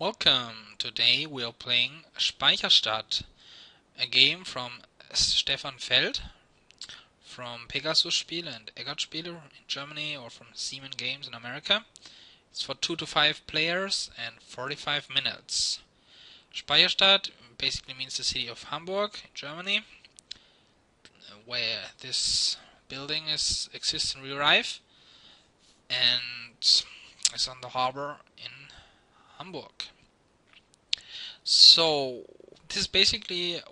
Welcome! Today we are playing Speicherstadt, a game from Stefan Feld from Pegasus Spiele and eggertspiele in Germany, or from Siemens Games in America. It's for 2 to 5 players and 45 minutes. Speicherstadt basically means the city of Hamburg in Germany, where this building exists in real life and is on the harbor in Hamburg. So this is basically a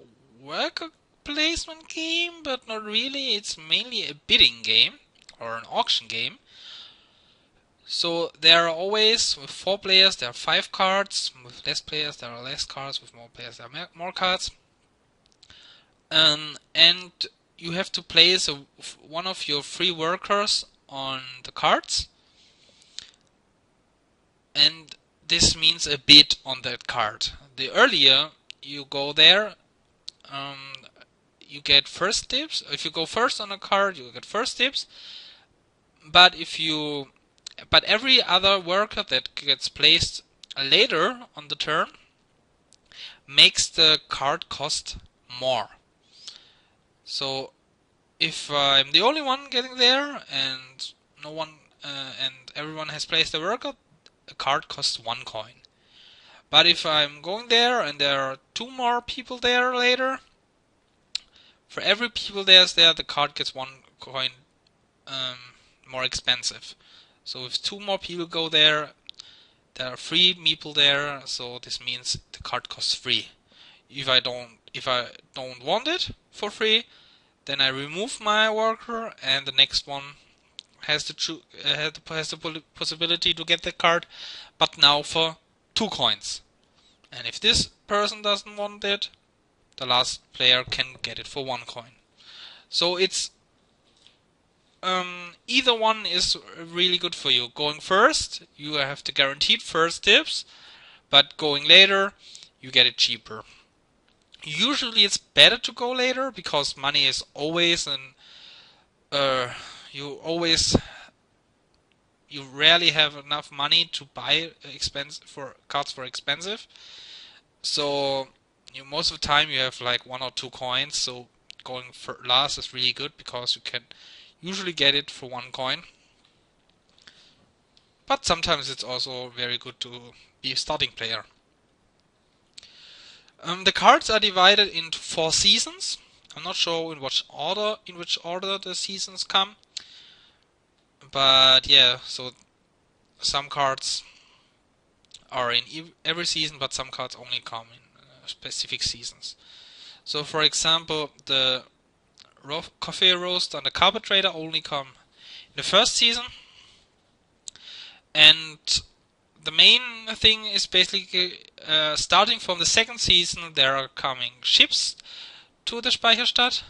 worker placement game, but not really. It's mainly a bidding game or an auction game. So there are always, with 4 players, there are 5 cards. With less players, there are less cards. With more players, there are more cards. And you have to place one of your free workers on the cards. And this means a bid on that card. The earlier you go there, you get first dibs. If you go first on a card, you get first dibs. But every other worker that gets placed later on the turn makes the card cost more. So if I'm the only one getting there and no one and everyone has placed a worker, a card costs 1 coin. But if I'm going there and there are 2 more people there later, for every people there, the card gets 1 coin more expensive. So if 2 more people go there are 3 people there, so this means the card costs free. If I don't want it for free, then I remove my worker and the next one has the possibility to get the card, but now for 2 coins. And if this person doesn't want it, the last player can get it for 1 coin. So it's either one is really good for you. Going first, you have the guaranteed first dibs, but going later, you get it cheaper. Usually it's better to go later because money is always you rarely have enough money to buy cards for expensive. So most of the time you have like 1 or 2 coins. So going for last is really good because you can usually get it for 1 coin. But sometimes it's also very good to be a starting player. The cards are divided into 4 seasons. I'm not sure in which order the seasons come. But yeah, so some cards are in every season, but some cards only come in specific seasons. So for example, the coffee roast and the carpet trader only come in the first season. And the main thing is basically starting from the second season, there are coming ships to the Speicherstadt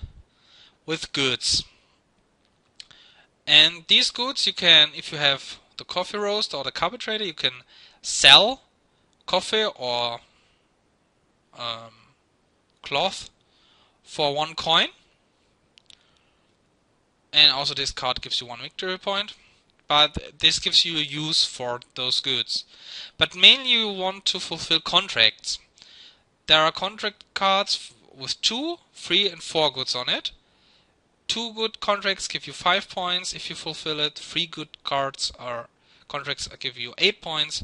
with goods. And these goods you can, if you have the coffee roast or the carpet trader, you can sell coffee or cloth for 1 coin. And also this card gives you 1 victory point. But this gives you a use for those goods. But mainly you want to fulfill contracts. There are contract cards with 2, 3 and 4 goods on it. 2 good contracts give you 5 points if you fulfill it. 3 good contracts give you 8 points.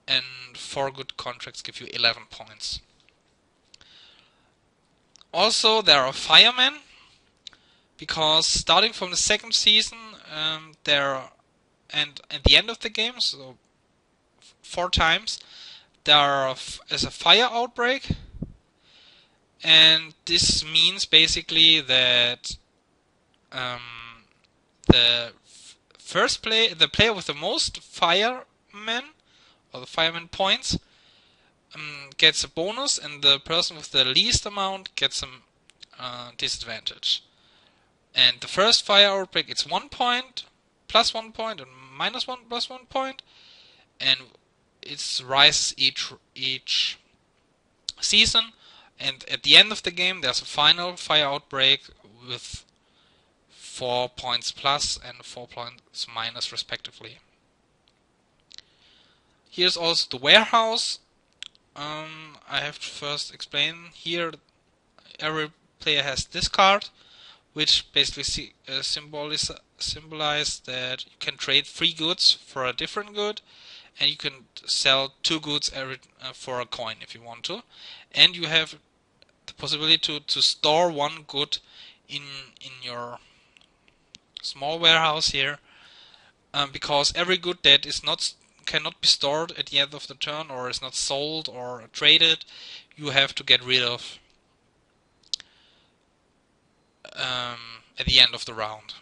And 4 good contracts give you 11 points. Also there are firemen, because starting from the second season and at the end of the game, so 4 times, there is a fire outbreak. And this means basically that the player with the most firemen or the fireman points gets a bonus, and the person with the least amount gets some disadvantage. And the first fire outbreak, it's 1 point, plus 1 point, and minus 1 plus 1 point, and it rises each season. And at the end of the game, there's a final fire outbreak with 4 points plus and 4 points minus respectively. Here's also the warehouse. I have to first explain here. Every player has this card, which basically symbolize that you can trade 3 goods for a different good, and you can sell 2 goods for a coin if you want to, and you have the possibility to store 1 good in your small warehouse here, because every good that is not cannot be stored at the end of the turn or is not sold or traded, you have to get rid of at the end of the round.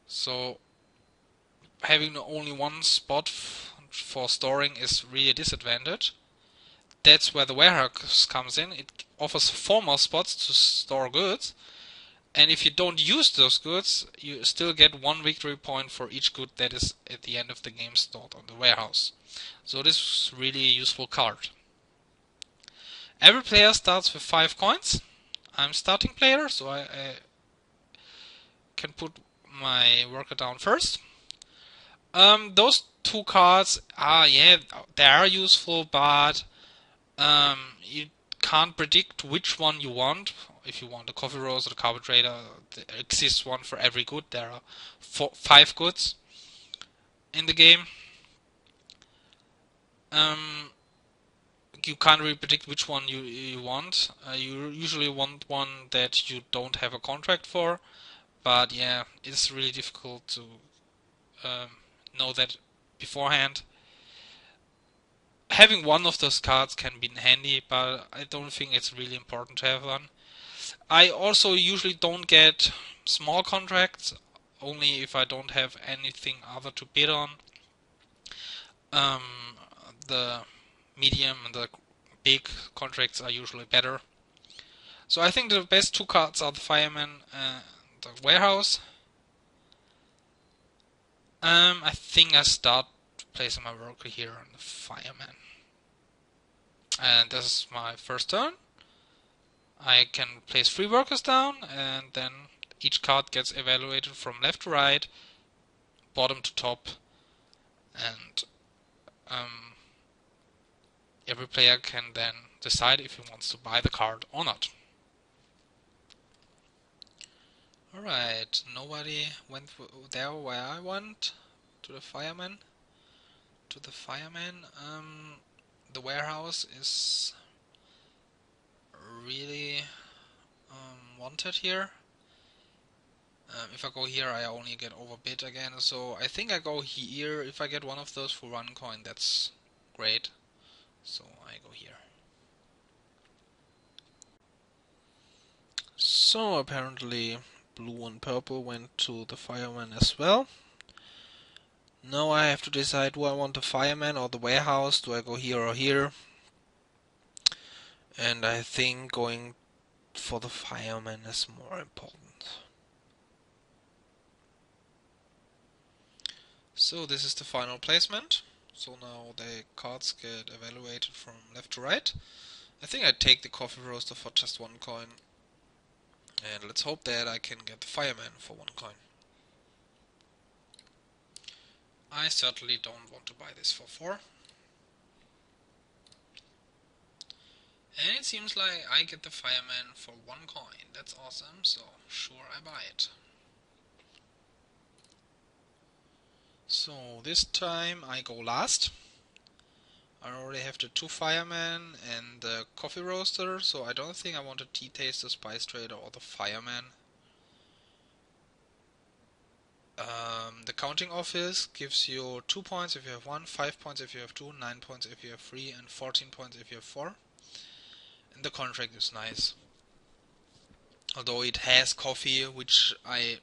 So having only one spot for storing is really a disadvantage. That's where the warehouse comes in. It offers 4 more spots to store goods, and if you don't use those goods, you still get 1 victory point for each good that is at the end of the game stored on the warehouse. So this is really a useful card. Every player starts with 5 coins. I'm starting player, so I can put my worker down first. Those 2 cards are, they are useful, but you can't predict which one you want. If you want the coffee roast or the carbohydrator, there exists one for every good. There are 5 goods in the game. You can't really predict which one you want. You usually want one that you don't have a contract for, but yeah, it's really difficult to know that beforehand. Having one of those cards can be handy, but I don't think it's really important to have one. I also usually don't get small contracts, only if I don't have anything other to bid on. The medium and the big contracts are usually better. So I think the best 2 cards are the fireman and the warehouse. I think I start placing my worker here on the fireman. And this is my first turn. I can place 3 workers down, and then each card gets evaluated from left to right, bottom to top, and every player can then decide if he wants to buy the card or not. Alright, nobody went there where I went, to the fireman. The warehouse is really wanted here. If I go here, I only get overbid again, so I think I go here. If I get one of those for 1 coin, that's great. So I go here. So apparently blue and purple went to the fireman as well. Now I have to decide, do I want the fireman or the warehouse? Do I go here or here? And I think going for the fireman is more important. So this is the final placement. So now the cards get evaluated from left to right. I think I take the coffee roaster for just 1 coin. And let's hope that I can get the fireman for 1 coin. I certainly don't want to buy this for 4. And it seems like I get the fireman for 1 coin. That's awesome, so sure I buy it. So this time I go last. I already have the 2 firemen and the coffee roaster, so I don't think I want a tea taster, spice trader, or the fireman. The counting office gives you 2 points if you have 1, 5 points if you have 2, 9 points if you have 3, and 14 points if you have 4. And the contract is nice. Although it has coffee, which I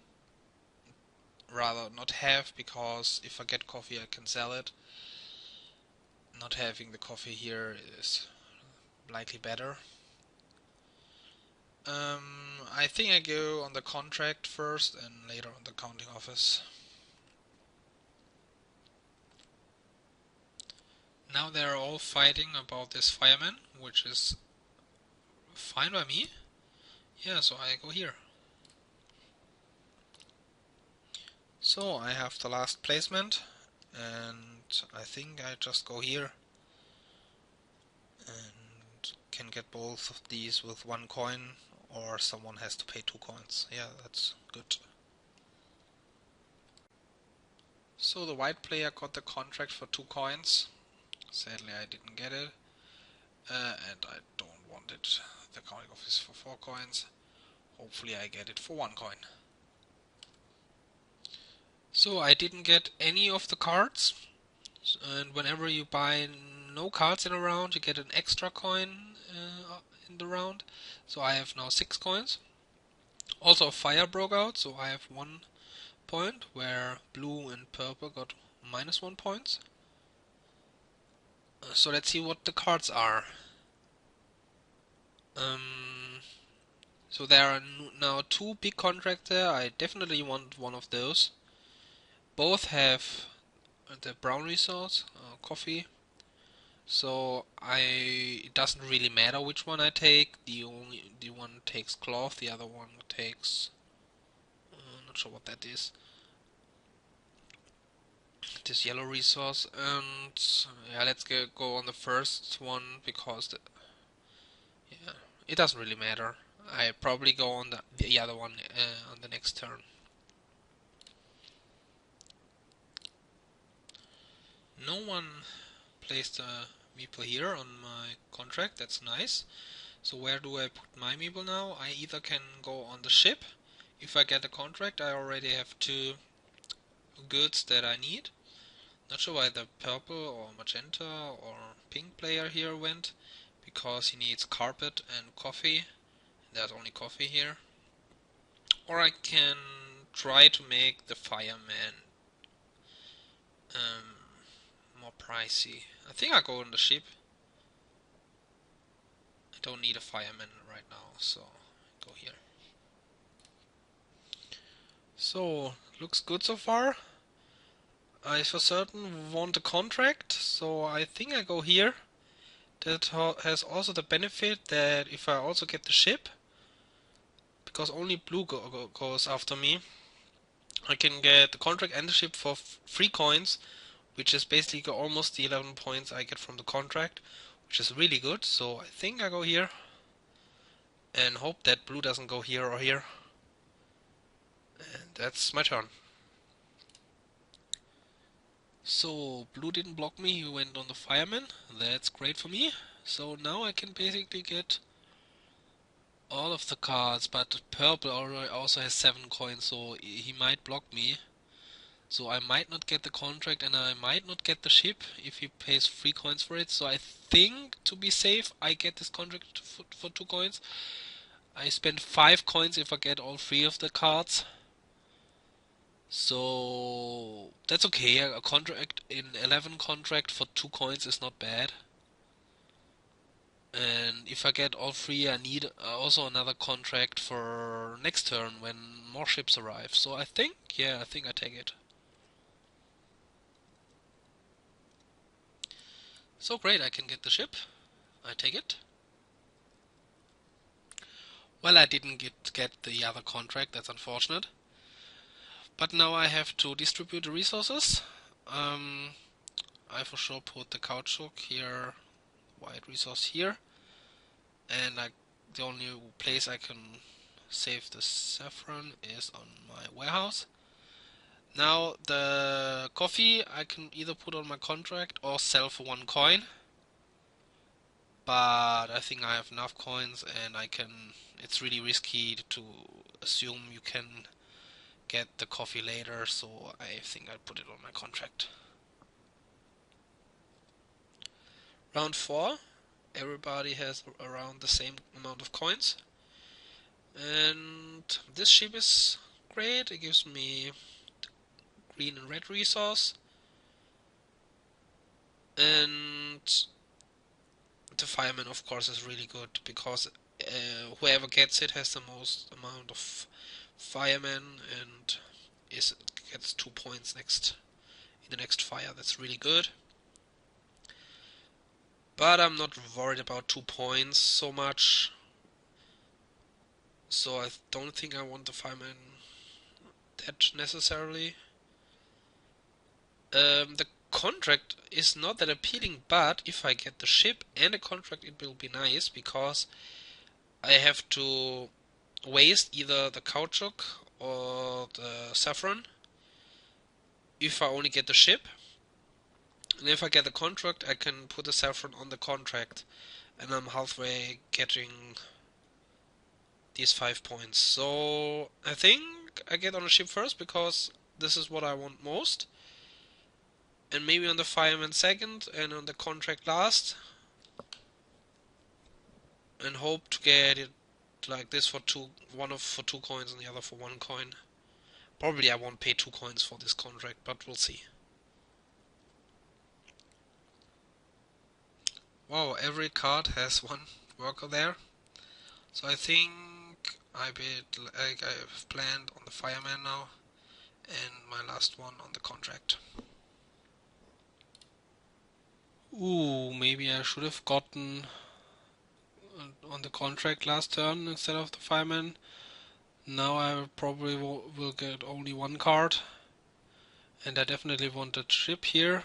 rather not have, because if I get coffee I can sell it. Not having the coffee here is likely better. I think I go on the contract first and later on the counting office. Now they're all fighting about this fireman, which is fine by me. Yeah, so I go here. So I have the last placement, and I think I just go here. get both of these with 1 coin, or someone has to pay 2 coins. Yeah, that's good. So the white player got the contract for 2 coins. Sadly I didn't get it. And I don't want it. The counting office for 4 coins. Hopefully I get it for 1 coin. So I didn't get any of the cards. And whenever you buy no cards in a round, you get an extra coin in the round. So I have now 6 coins. Also a fire broke out, so I have 1 point, where blue and purple got -1 points. So let's see what the cards are. So there are now 2 big contracts there. I definitely want one of those. Both have the brown resource, coffee. So it doesn't really matter which one I take. The one takes cloth, the other one takes not sure what that is. This yellow resource, and yeah, let's go on the first one because yeah, it doesn't really matter. I probably go on the other one on the next turn. No one placed a meeple here on my contract. That's nice. So where do I put my meeple now? I either can go on the ship. If I get a contract, I already have 2 goods that I need. Not sure why the purple or magenta or pink player here went, because he needs carpet and coffee. There's only coffee here. Or I can try to make the fireman more pricey. I think I'll go on the ship. I don't need a fireman right now, so go here. So, looks good so far. I for certain want a contract, so I think I go here. That has also the benefit that if I also get the ship, because only blue goes after me, I can get the contract and the ship for 3 coins, which is basically almost the 11 points I get from the contract, which is really good. So I think I go here and hope that blue doesn't go here or here. And that's my turn. So blue didn't block me, he went on the fireman. That's great for me. So now I can basically get all of the cards, but purple already also has 7 coins, so he might block me. So I might not get the contract and I might not get the ship if he pays 3 coins for it. So I think, to be safe, I get this contract for 2 coins. I spend 5 coins if I get all 3 of the cards. So that's okay. A contract in 11 contract for 2 coins is not bad. And if I get all 3, I need also another contract for next turn when more ships arrive. So I think I take it. So great, I can get the ship. I take it. Well, I didn't get the other contract, that's unfortunate. But now I have to distribute the resources. I for sure put the caoutchouc here, white resource here. And the only place I can save the saffron is on my warehouse. Now the coffee I can either put on my contract or sell for 1 coin. But I think I have enough coins and it's really risky to assume you can get the coffee later, so I think I'll put it on my contract. Round 4. Everybody has around the same amount of coins. And this ship is great. It gives me green and red resource. And the fireman, of course, is really good because whoever gets it has the most amount of firemen and gets 2 points in the next fire. That's really good. But I'm not worried about 2 points so much. So I don't think I want the fireman that necessarily. The contract is not that appealing, but if I get the ship and a contract, it will be nice, because I have to waste either the caoutchouc or the saffron if I only get the ship. And if I get the contract, I can put the saffron on the contract, and I'm halfway getting these 5 points. So I think I get on the ship first, because this is what I want most. And maybe on the fireman second, and on the contract last. And hope to get it like this for for 2 coins and the other for 1 coin. Probably I won't pay 2 coins for this contract, but we'll see. Wow, every card has 1 worker there. So I think I bid like I have planned on the fireman now, and my last one on the contract. Ooh, maybe I should have gotten on the contract last turn instead of the fireman. Now I probably will get only 1 card, and I definitely want that ship here.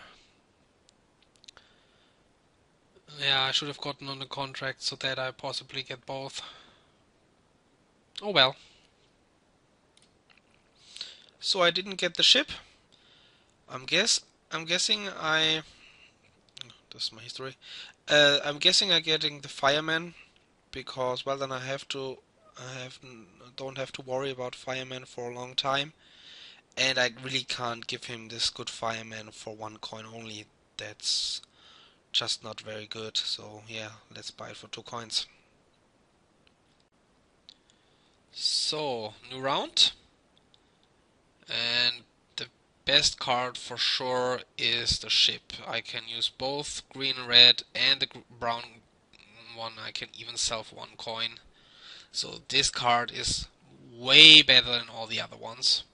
Yeah, I should have gotten on the contract so that I possibly get both. Oh well. So I didn't get the ship. I'm guessing this is my history. I'm guessing I'm getting the fireman, because well then don't have to worry about fireman for a long time, and I really can't give him this good fireman for 1 coin only. That's just not very good. So yeah, let's buy it for 2 coins. So new round, and the best card for sure is the ship. I can use both green and red, and the brown one I can even sell for 1 coin. So this card is way better than all the other ones.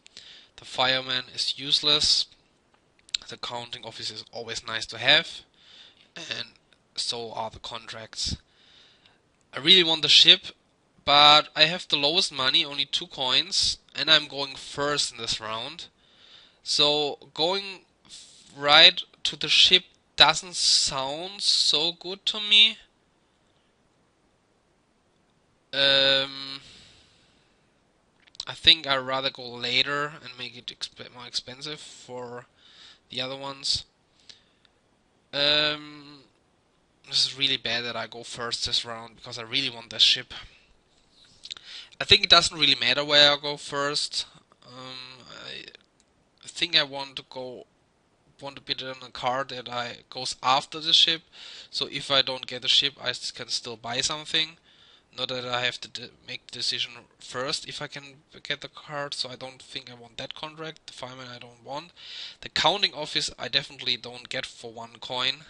The fireman is useless. The counting office is always nice to have, and so are the contracts. I really want the ship, but I have the lowest money, only 2 coins, and I'm going first in this round. So going right to the ship doesn't sound so good to me. I think I'd rather go later and make it more expensive for the other ones. This is really bad that I go first this round, because I really want this ship. I think it doesn't really matter where I go first. I think I want to bid on a card that goes after the ship. So if I don't get the ship, I can still buy something. Not that I have to make the decision first if I can get the card. So I don't think I want that contract. The fireman I don't want. The counting office I definitely don't get for 1 coin.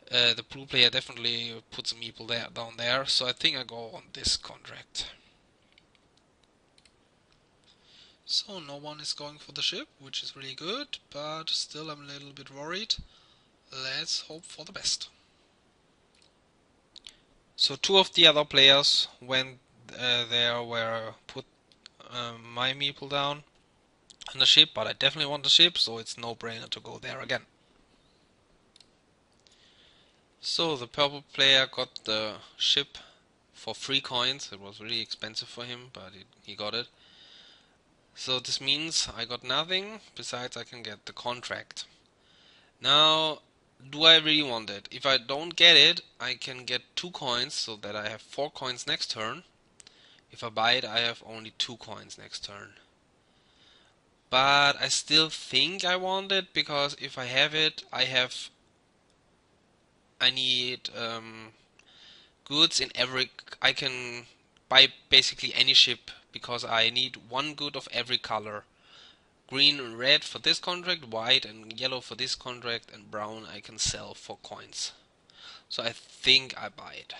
The blue player definitely puts a meeple down there. So I think I go on this contract. So no one is going for the ship, which is really good, but still I'm a little bit worried. Let's hope for the best. So 2 of the other players went there where I put my meeple down on the ship, but I definitely want the ship, so it's no brainer to go there again. So the purple player got the ship for 3 coins. It was really expensive for him, but he got it. So this means I got nothing, besides I can get the contract. Now, do I really want it? If I don't get it, I can get 2 coins, so that I have 4 coins next turn. If I buy it, I have only 2 coins next turn. But I still think I want it, because if I have it, I need goods in every... I can buy basically any ship, because I need 1 good of every color. Green and red for this contract, white and yellow for this contract, and brown I can sell for coins. So I think I buy it.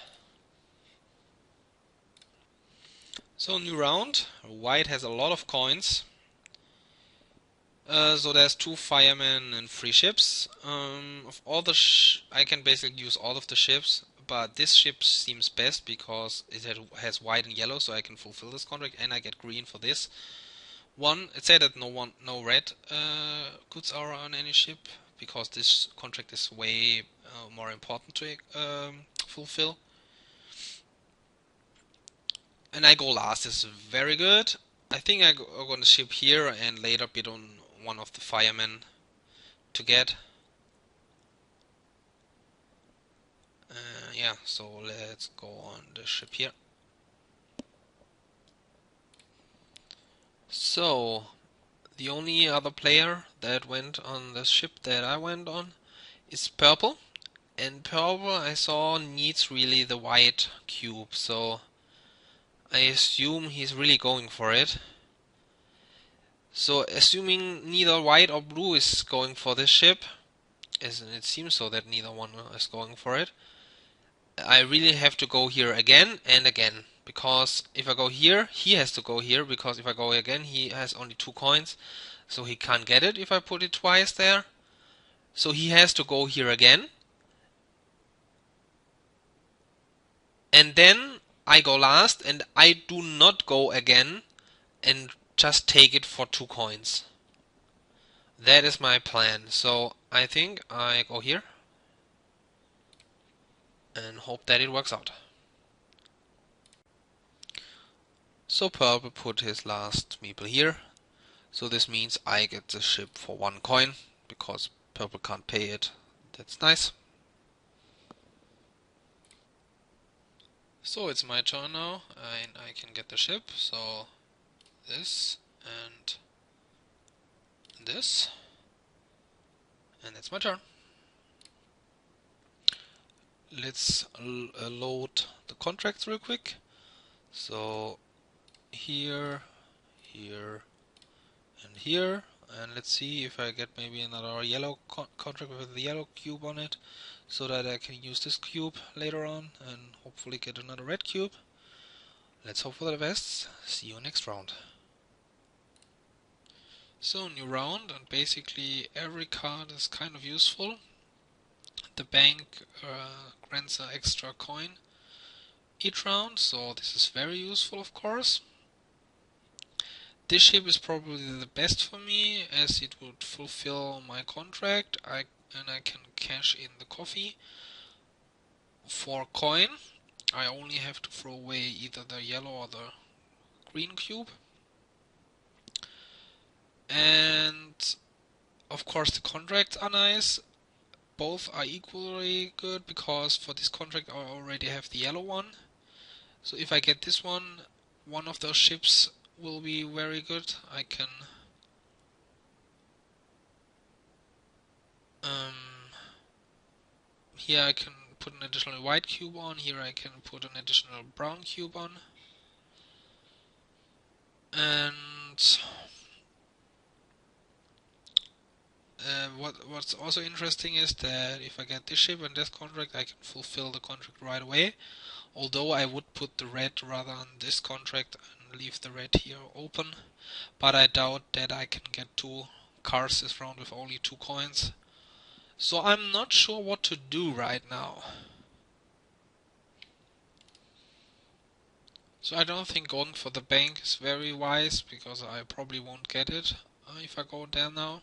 So new round. White has a lot of coins. So there's 2 firemen and 3 ships. Of all the I can basically use all of the ships, but this ship seems best because it has white and yellow, so I can fulfill this contract, and I get green for this one. It said that no red goods are on any ship, because this contract is way more important to fulfill. And I go last. This is very good. I think I'm going to ship here and later bid on one of the firemen to get. Yeah, so let's go on the ship here. So, the only other player that went on the ship that I went on is purple. And purple, I saw, needs really the white cube, so I assume he's really going for it. So, assuming neither white or blue is going for this ship, as it seems so that neither one is going for it, I really have to go here again and again. Because if I go here, he has to go here, because if I go again, he has only 2 coins, so he can't get it if I put it twice there. So he has to go here again. And then I go last, and I do not go again and just take it for 2 coins. That is my plan. So I think I go here and hope that it works out. So purple put his last meeple here. So this means I get the ship for 1 coin, because purple can't pay it. That's nice. So it's my turn now, and I can get the ship. So this and this, and it's my turn. Let's load the contracts real quick. So here, here, and here, and let's see if I get maybe another yellow contract with the yellow cube on it, so that I can use this cube later on and hopefully get another red cube. Let's hope for the best. See you next round. So new round, and basically every card is kind of useful. The bank grants an extra coin each round, so this is very useful, of course. This ship is probably the best for me, as it would fulfill my contract, and I can cash in the coffee for coin. I only have to throw away either the yellow or the green cube. And of course the contracts are nice. Both are equally good, because for this contract I already have the yellow one. So if I get this one of those ships will be very good. I can here I can put an additional white cube on, here I can put an additional brown cube on. And what's also interesting is that if I get this ship and this contract, I can fulfill the contract right away. Although I would put the red rather on this contract and leave the red here open, but I doubt that I can get 2 cards this round with only 2 coins. So I'm not sure what to do right now. So I don't think going for the bank is very wise, because I probably won't get it if I go there now.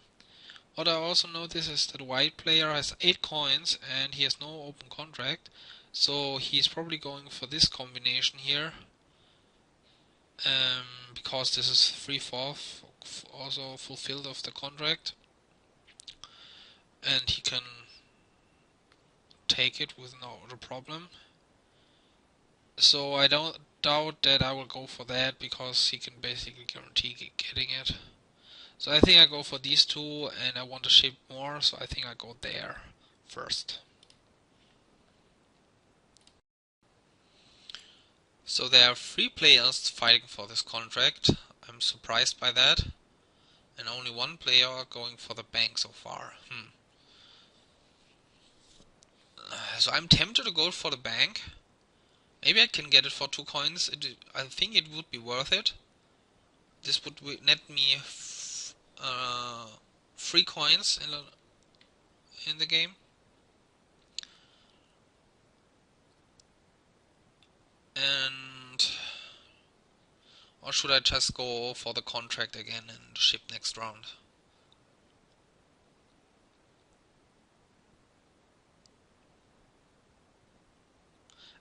What I also notice is that the white player has 8 coins and he has no open contract, so he's probably going for this combination here, because this is 3/4 also fulfilled of the contract, and he can take it with no problem. So I don't doubt that I will go for that, because he can basically guarantee getting it. So I think I go for these 2, and I want to ship more, so I think I go there first. So there are 3 players fighting for this contract. I'm surprised by that. And only 1 player going for the bank so far. So I'm tempted to go for the bank. Maybe I can get it for 2 coins. I think it would be worth it. This would net me 3 coins in the game. And or should I just go for the contract again and ship next round?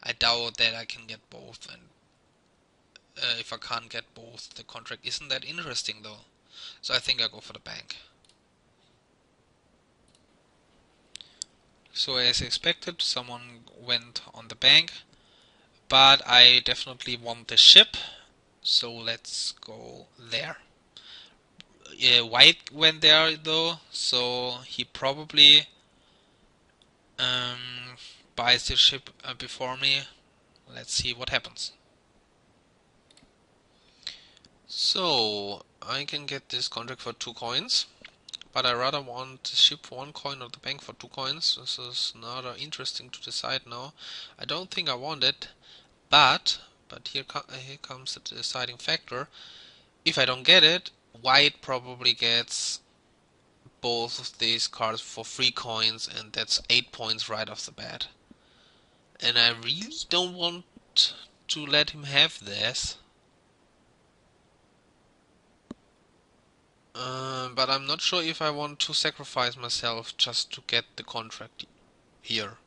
I doubt that I can get both, and if I can't get both, the contract isn't that interesting though. So I think I go for the bank. So as expected, someone went on the bank, but I definitely want the ship, so let's go there. White went there though, so he probably buys the ship before me. Let's see what happens. So I can get this contract for 2 coins, but I rather want the ship for 1 coin or the bank for 2 coins. This is rather interesting to decide now. I don't think I want it, but here comes the deciding factor. If I don't get it, White probably gets both of these cards for 3 coins, and that's 8 points right off the bat. And I really don't want to let him have this. But I'm not sure if I want to sacrifice myself just to get the contract here.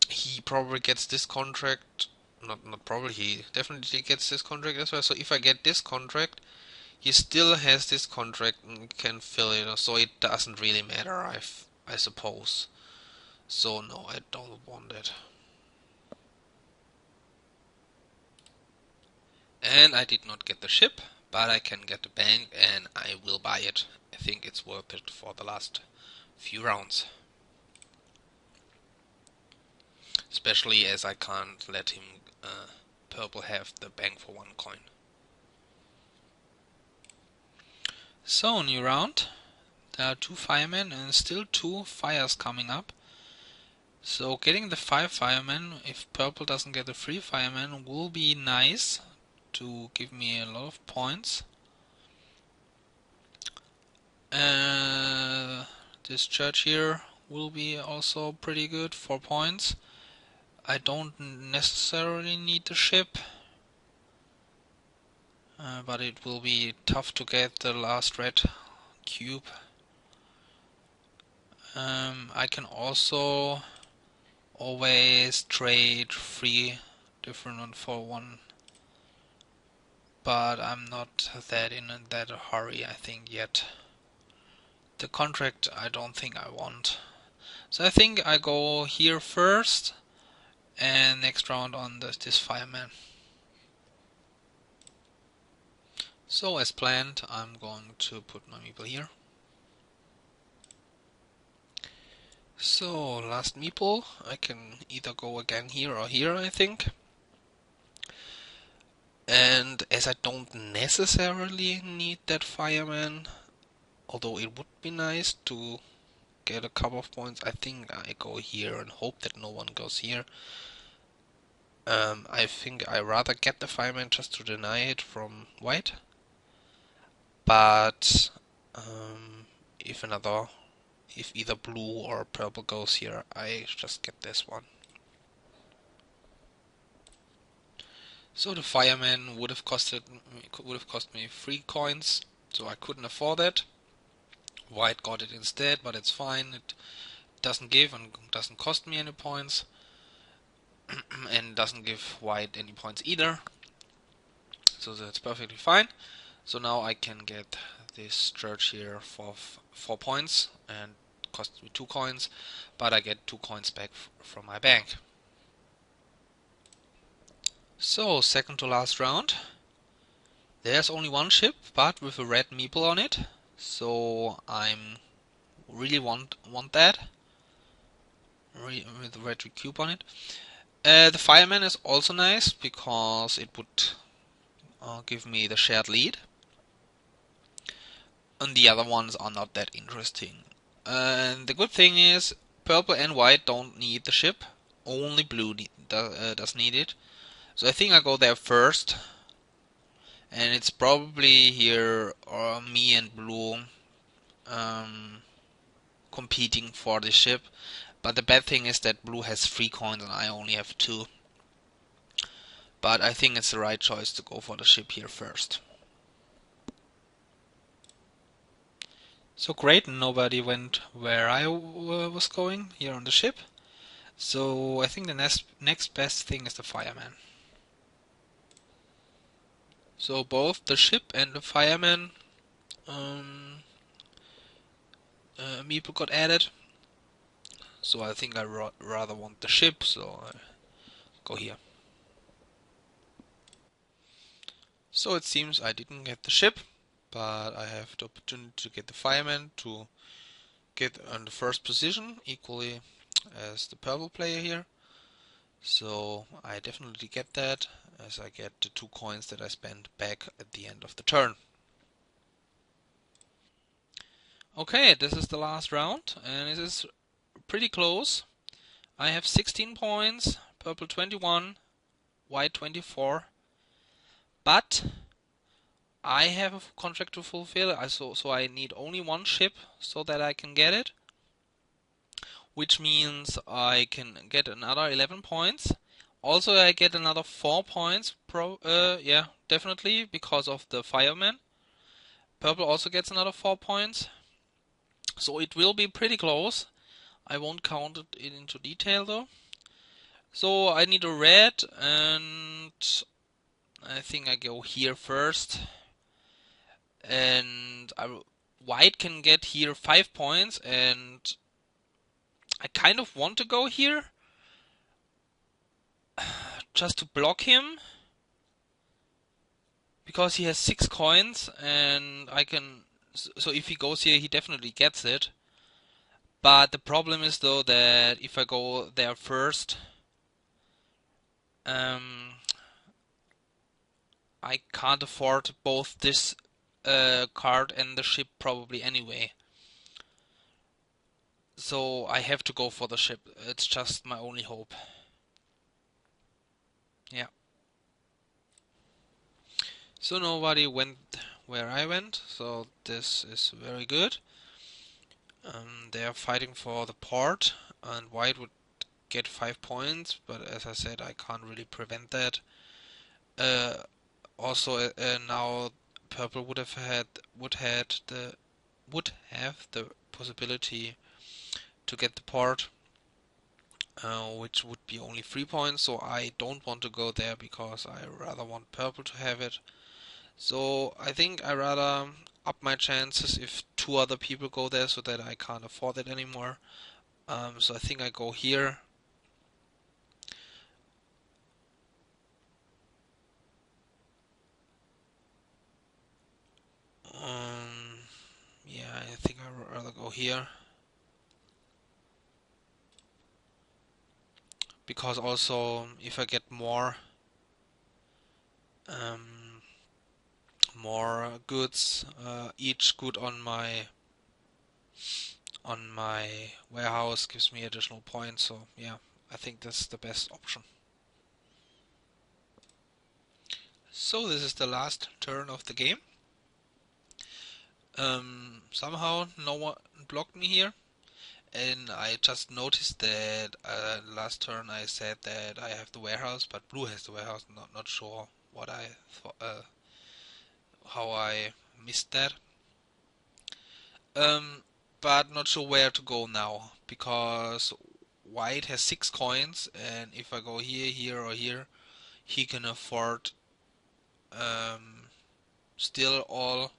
He probably gets this contract. Not probably, he definitely gets this contract as well. So if I get this contract, he still has this contract and can fill it. So it doesn't really matter, I suppose. So no, I don't want it. And I did not get the ship, but I can get the bank and I will buy it. I think it's worth it for the last few rounds. Especially as I can't let him purple have the bank for 1 coin. So, new round. There are 2 firemen and still 2 fires coming up. So getting the 5 firemen, if purple doesn't get the 3 firemen, will be nice to give me a lot of points. This church here will be also pretty good, 4 points. I don't necessarily need the ship, but it will be tough to get the last red cube. I can also always trade 3 different ones for 1, but I'm not that in that hurry, I think, yet. The contract I don't think I want. So I think I go here first, and next round on this fireman. So as planned, I'm going to put my meeple here. So last meeple, I can either go again here or here, I think. And as I don't necessarily need that fireman, although it would be nice to get a couple of points, I think I go here and hope that no one goes here. I think I rather get the fireman just to deny it from white. But if either blue or purple goes here, I just get this one. So the fireman would have cost me 3 coins, so I couldn't afford it. White got it instead, but it's fine. It doesn't give and doesn't cost me any points, and doesn't give white any points either. So that's perfectly fine. So now I can get this church here for 4 points and cost me 2 coins, but I get 2 coins back from my bank. So second to last round. There's only 1 ship, but with a red meeple on it. So I'm really want that. With the red cube on it. The fireman is also nice because it would give me the shared lead. And the other ones are not that interesting. And the good thing is, purple and white don't need the ship. Only blue does need it. So I think I go there first. And it's probably here me and blue competing for the ship. But the bad thing is that blue has 3 coins and I only have 2. But I think it's the right choice to go for the ship here first. So great, nobody went where I was going here on the ship. So I think the next best thing is the fireman. So both the ship and the fireman meeple got added. So I think I rather want the ship, so I go here. So it seems I didn't get the ship, but I have the opportunity to get the fireman to get on the first position, equally as the purple player here. So I definitely get that, as I get the 2 coins that I spent back at the end of the turn. Okay, this is the last round, and it is pretty close. I have 16 points, purple 21, white 24, but I have a contract to fulfill, so I need only 1 ship so that I can get it, which means I can get another 11 points. Also, I get another 4 points, yeah, definitely, because of the fireman. Purple also gets another 4 points, so it will be pretty close. I won't count it into detail though. So I need a red, and I think I go here first. And white can get here 5 points, and I kind of want to go here just to block him, because he has 6 coins, and I can. So if he goes here, he definitely gets it. But the problem is though that if I go there first, I can't afford both this card and the ship probably anyway. So I have to go for the ship. It's just my only hope. Yeah. So nobody went where I went, so this is very good. They are fighting for the port, and white would get 5 points, but as I said, I can't really prevent that. Also, now purple would have the possibility to get the port, which would be only 3 points. So I don't want to go there because I rather want purple to have it. So I think I rather up my chances if 2 other people go there, so that I can't afford it anymore. So I think I go here. Yeah, I think I'd rather go here. Because also, if I get more goods, each good on my warehouse gives me additional points. So yeah, I think that's the best option. So this is the last turn of the game. Somehow no one blocked me here, and I just noticed that last turn I said that I have the warehouse, but blue has the warehouse. Not sure what I how I missed that. But not sure where to go now, because white has 6 coins, and if I go here, here, or here, he can afford still all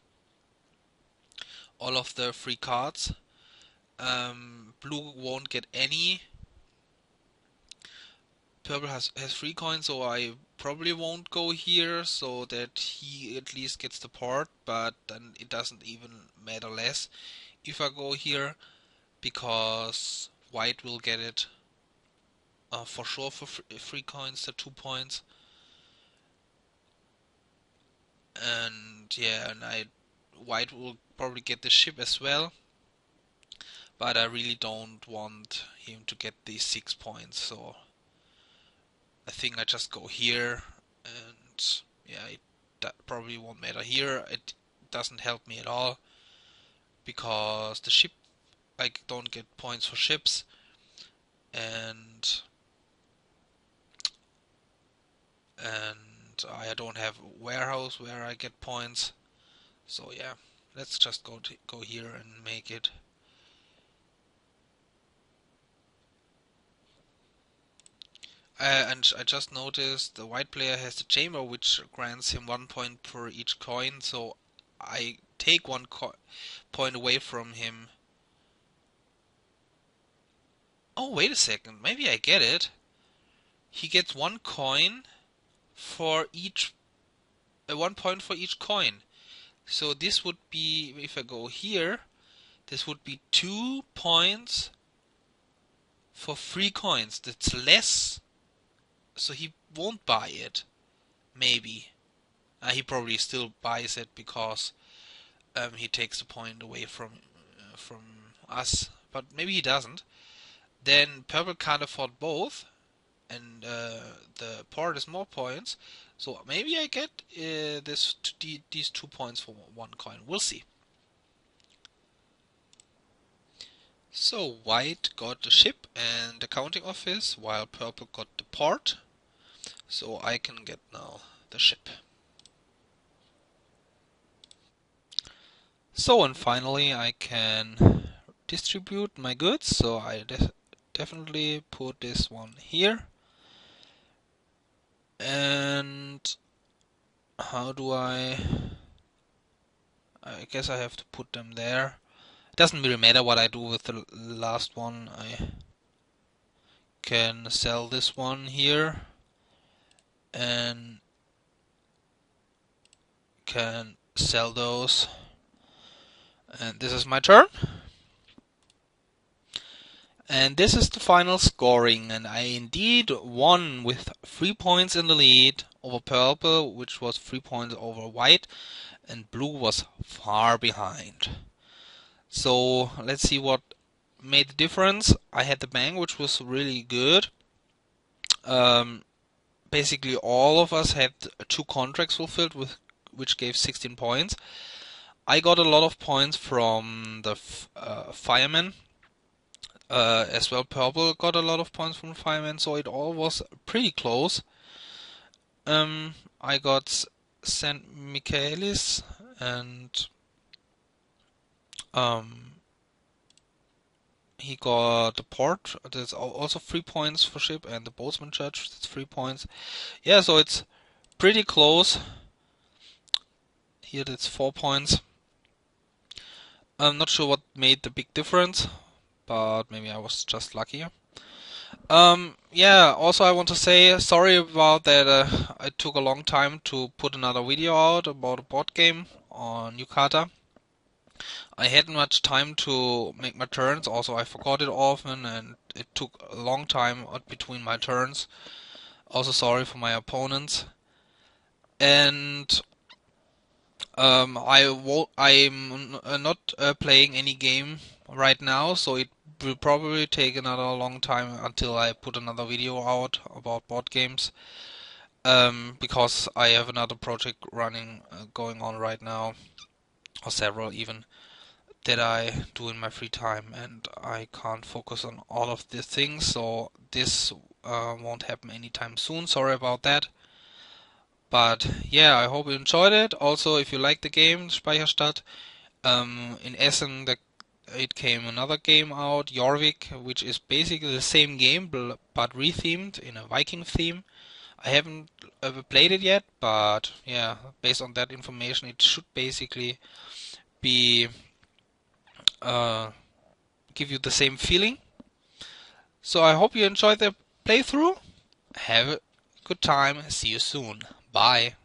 of the free cards. Blue won't get any. Purple has 3 coins, so I probably won't go here, so that he at least gets the part, but then it doesn't even matter less if I go here, because white will get it for sure for 3 coins, the 2 points. And yeah, and white will probably get the ship as well, but I really don't want him to get these 6 points, so I think I just go here, and yeah, that probably won't matter here. It doesn't help me at all, because the ship, I don't get points for ships, and I don't have a warehouse where I get points. So yeah, let's just go here and make it. And I just noticed the white player has the chamber, which grants him 1 point per each coin, so I take 1 point away from him. Oh, wait a second, maybe I get it. He gets 1 coin for each, 1 point for each coin. So this would be, if I go here, this would be 2 points for 3 coins. That's less, so he won't buy it. Maybe. He probably still buys it because he takes the point away from us. But maybe he doesn't. Then purple can't afford both, and the port is more points. So maybe I get these 2 points for 1 coin. We'll see. So white got the ship and the counting office, while purple got the port. So I can get now the ship. So, and finally I can distribute my goods. So I definitely put this one here. And how do I guess I have to put them there. It doesn't really matter what I do with the last one. I can sell this one here and can sell those. And this is my turn. And this is the final scoring, and I indeed won with 3 points in the lead over purple, which was 3 points over white, and blue was far behind. So let's see what made the difference. I had the bank, which was really good. Basically all of us had 2 contracts fulfilled, which gave 16 points. I got a lot of points from the fireman. As well, purple got a lot of points from fireman, so it all was pretty close. I got St. Michaelis, and he got the port. There's also 3 points for ship, and the boatsman church, that's 3 points. Yeah, so it's pretty close. Here that's 4 points. I'm not sure what made the big difference, but maybe I was just luckier. Yeah, also I want to say sorry about that. It took a long time to put another video out about a board game on Yukata. I hadn't much time to make my turns. Also, I forgot it often, and it took a long time between my turns. Also, sorry for my opponents. And I'm not playing any game right now, so it will probably take another long time until I put another video out about board games. Because I have another project running, going on right now, or several even, that I do in my free time, and I can't focus on all of these things, so this won't happen anytime soon. Sorry about that. But yeah, I hope you enjoyed it. Also, if you like the game Speicherstadt, in Essen it came another game out, Jorvik, which is basically the same game but rethemed in a Viking theme. I haven't ever played it yet, but yeah, based on that information, it should basically be give you the same feeling. So I hope you enjoyed the playthrough. Have a good time. See you soon. Bye.